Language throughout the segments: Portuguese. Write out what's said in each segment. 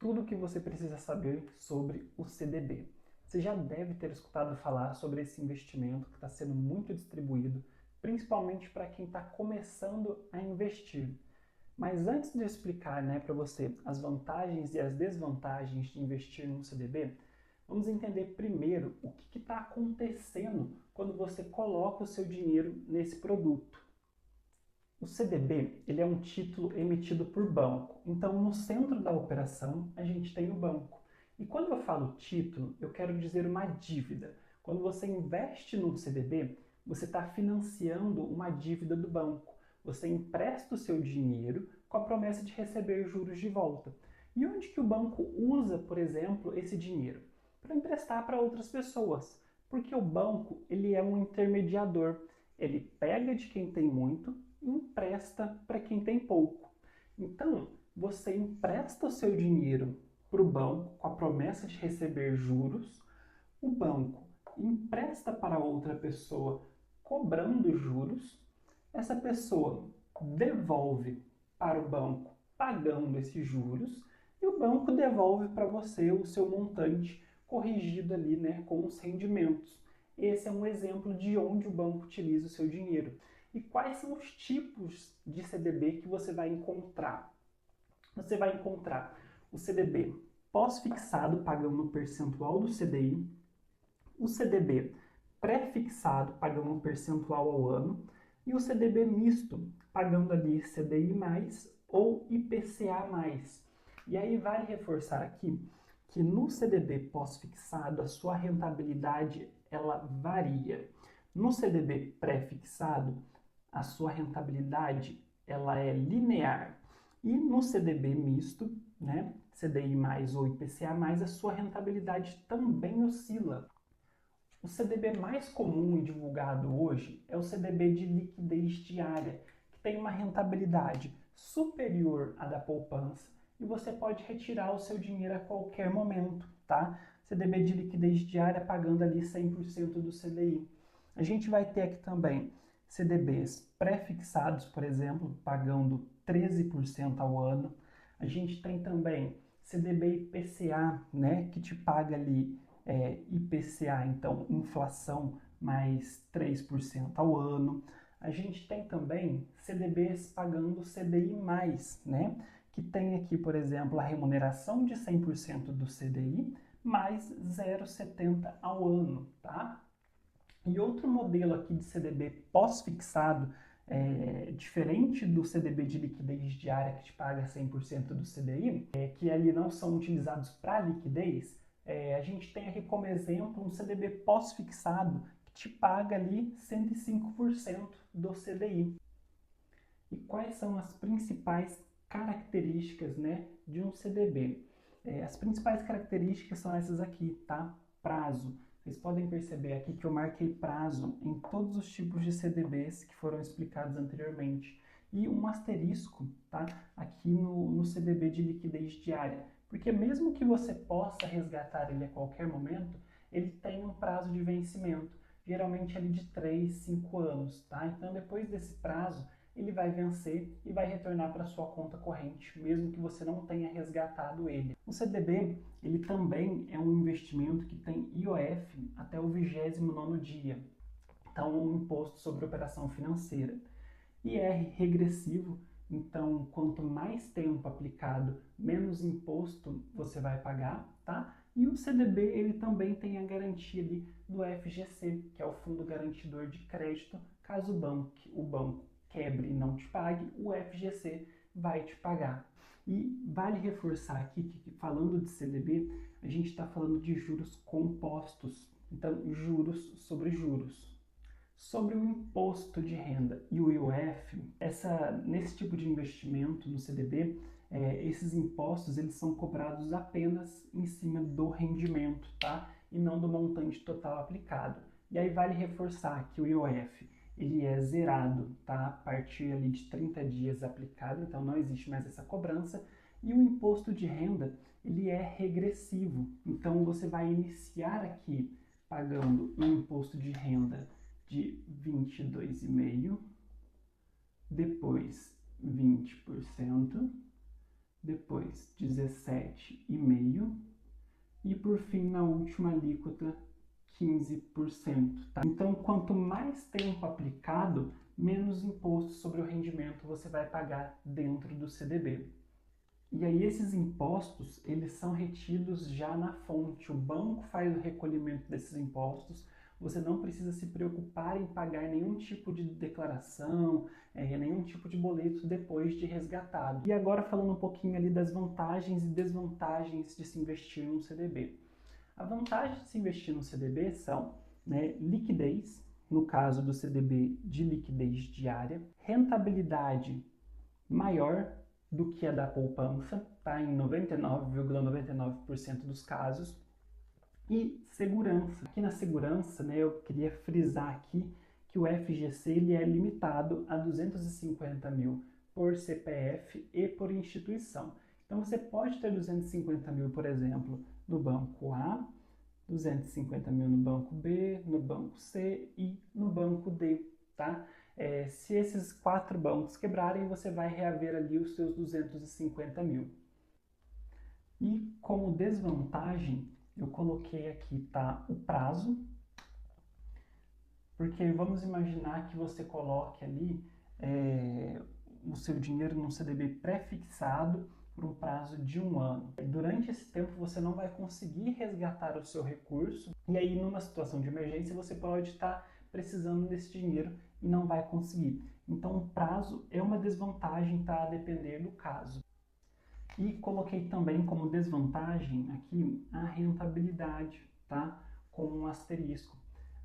tudo o que você precisa saber sobre o CDB. Você já deve ter escutado falar sobre esse investimento que está sendo muito distribuído, principalmente para quem está começando a investir. Mas antes de eu explicar, para você as vantagens e as desvantagens de investir no CDB, vamos entender primeiro o que está acontecendo quando você coloca o seu dinheiro nesse produto. O CDB, ele é um título emitido por banco. Então, no centro da operação, a gente tem o banco. E quando eu falo título, eu quero dizer uma dívida. Quando você investe no CDB, você está financiando uma dívida do banco. Você empresta o seu dinheiro com a promessa de receber juros de volta. E onde que o banco usa, por exemplo, esse dinheiro? Para emprestar para outras pessoas. Porque o banco, ele é um intermediador. Ele pega de quem tem muito e empresta para quem tem pouco. Então, você empresta o seu dinheiro para o banco com a promessa de receber juros, o banco empresta para outra pessoa cobrando juros, essa pessoa devolve para o banco pagando esses juros e o banco devolve para você o seu montante corrigido ali, com os rendimentos. Esse é um exemplo de onde o banco utiliza o seu dinheiro. E quais são os tipos de CDB que você vai encontrar? Você vai encontrar o CDB pós-fixado, pagando um percentual do CDI, o CDB pré-fixado, pagando um percentual ao ano, e o CDB misto, pagando ali CDI+, ou IPCA+. E aí vale reforçar aqui que no CDB pós-fixado a sua rentabilidade ela varia. No CDB pré-fixado, a sua rentabilidade ela é linear. E no CDB misto, CDI+, ou IPCA+, a sua rentabilidade também oscila. O CDB mais comum e divulgado hoje é o CDB de liquidez diária, que tem uma rentabilidade superior à da poupança e você pode retirar o seu dinheiro a qualquer momento, tá? CDB de liquidez diária pagando ali 100% do CDI. A gente vai ter aqui também CDBs pré-fixados, por exemplo, pagando 13% ao ano. A gente tem também CDB IPCA, que te paga ali IPCA, então inflação mais 3% ao ano. A gente tem também CDBs pagando CDI+, que tem aqui, por exemplo, a remuneração de 100% do CDI mais 0,70 ao ano, tá? E outro modelo aqui de CDB pós-fixado, diferente do CDB de liquidez diária que te paga 100% do CDI, que ali não são utilizados para liquidez, a gente tem aqui como exemplo um CDB pós-fixado que te paga ali 105% do CDI. E quais são as principais características, de um CDB? As principais características são essas aqui, tá? Prazo. Vocês podem perceber aqui que eu marquei prazo em todos os tipos de CDBs que foram explicados anteriormente. E um asterisco, tá? Aqui no CDB de liquidez diária. Porque mesmo que você possa resgatar ele a qualquer momento, ele tem um prazo de vencimento, geralmente ali de 3, 5 anos, tá? Então depois desse prazo, ele vai vencer e vai retornar para sua conta corrente, mesmo que você não tenha resgatado ele. O CDB, ele também é um investimento que tem IOF até o 29º dia, então um imposto sobre operação financeira. IR regressivo, então quanto mais tempo aplicado, menos imposto você vai pagar, tá? E o CDB, ele também tem a garantia ali do FGC, que é o Fundo Garantidor de Crédito, caso o banco quebre e não te pague, o FGC vai te pagar. E vale reforçar aqui que falando de CDB, a gente está falando de juros compostos, então juros sobre juros. Sobre o imposto de renda e o IOF, nesse tipo de investimento no CDB, esses impostos eles são cobrados apenas em cima do rendimento, tá? E não do montante total aplicado. E aí vale reforçar que o IOF ele é zerado, tá? A partir ali de 30 dias aplicado, então não existe mais essa cobrança. E o imposto de renda ele é regressivo, então você vai iniciar aqui pagando um imposto de renda de 22,5%, depois 20%, depois 17,5% e por fim na última alíquota 15%. Tá? Então, quanto mais tempo aplicado, menos imposto sobre o rendimento você vai pagar dentro do CDB. E aí esses impostos, eles são retidos já na fonte. O banco faz o recolhimento desses impostos. Você não precisa se preocupar em pagar nenhum tipo de declaração, nenhum tipo de boleto depois de resgatado. E agora falando um pouquinho ali das vantagens e desvantagens de se investir no CDB. A vantagem de se investir no CDB são, liquidez, no caso do CDB de liquidez diária, rentabilidade maior do que a da poupança, tá? Em 99,99% dos casos, e segurança. Aqui na segurança, eu queria frisar aqui que o FGC ele é limitado a 250 mil por CPF e por instituição. Então você pode ter 250 mil, por exemplo, no banco A, 250 mil no banco B, no banco C e no banco D, tá? Se esses 4 bancos quebrarem, você vai reaver ali os seus 250 mil. E como desvantagem, eu coloquei aqui, tá, o prazo, porque vamos imaginar que você coloque ali o seu dinheiro num CDB pré-fixado por um prazo de 1 ano. Durante esse tempo você não vai conseguir resgatar o seu recurso e aí numa situação de emergência você pode estar precisando desse dinheiro e não vai conseguir. Então o prazo é uma desvantagem, tá, a depender do caso. E coloquei também como desvantagem aqui a rentabilidade, tá, com um asterisco.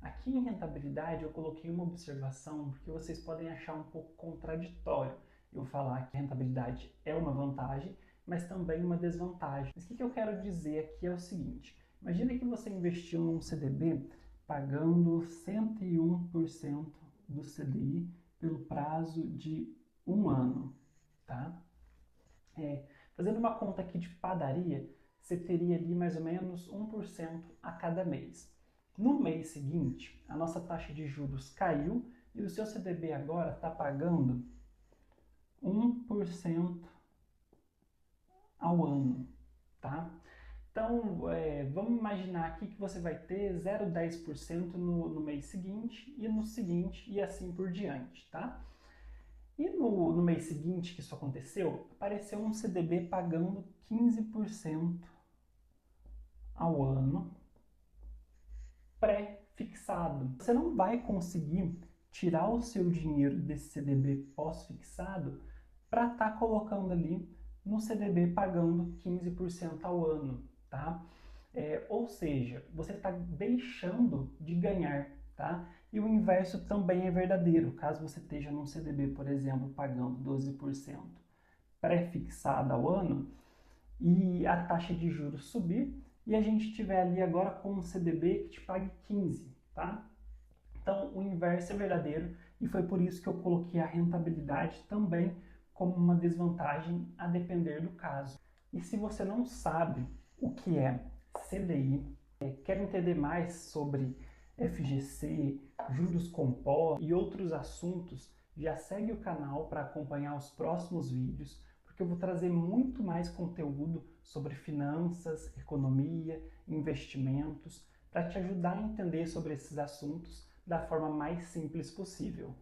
Aqui em rentabilidade eu coloquei uma observação porque vocês podem achar um pouco contraditório eu falar que a rentabilidade é uma vantagem, mas também uma desvantagem. Mas o que eu quero dizer aqui é o seguinte: imagina que você investiu num CDB pagando 101% do CDI pelo prazo de 1 ano, tá? Fazendo uma conta aqui de padaria, você teria ali mais ou menos 1% a cada mês. No mês seguinte, a nossa taxa de juros caiu e o seu CDB agora está pagando 1% ao ano, tá? Então, vamos imaginar aqui que você vai ter 0,10% no mês seguinte e no seguinte e assim por diante, tá? E no mês seguinte que isso aconteceu, apareceu um CDB pagando 15% ao ano pré-fixado. Você não vai conseguir tirar o seu dinheiro desse CDB pós-fixado para estar colocando ali no CDB pagando 15% ao ano, tá? Ou seja, você está deixando de ganhar, tá? E o inverso também é verdadeiro. Caso você esteja num CDB, por exemplo, pagando 12% pré-fixado ao ano e a taxa de juros subir e a gente estiver ali agora com um CDB que te pague 15%, tá? Então, o inverso é verdadeiro e foi por isso que eu coloquei a rentabilidade também como uma desvantagem a depender do caso. E se você não sabe o que é CDI, quer entender mais sobre FGC, juros compostos e outros assuntos, já segue o canal para acompanhar os próximos vídeos, porque eu vou trazer muito mais conteúdo sobre finanças, economia, investimentos, para te ajudar a entender sobre esses assuntos da forma mais simples possível.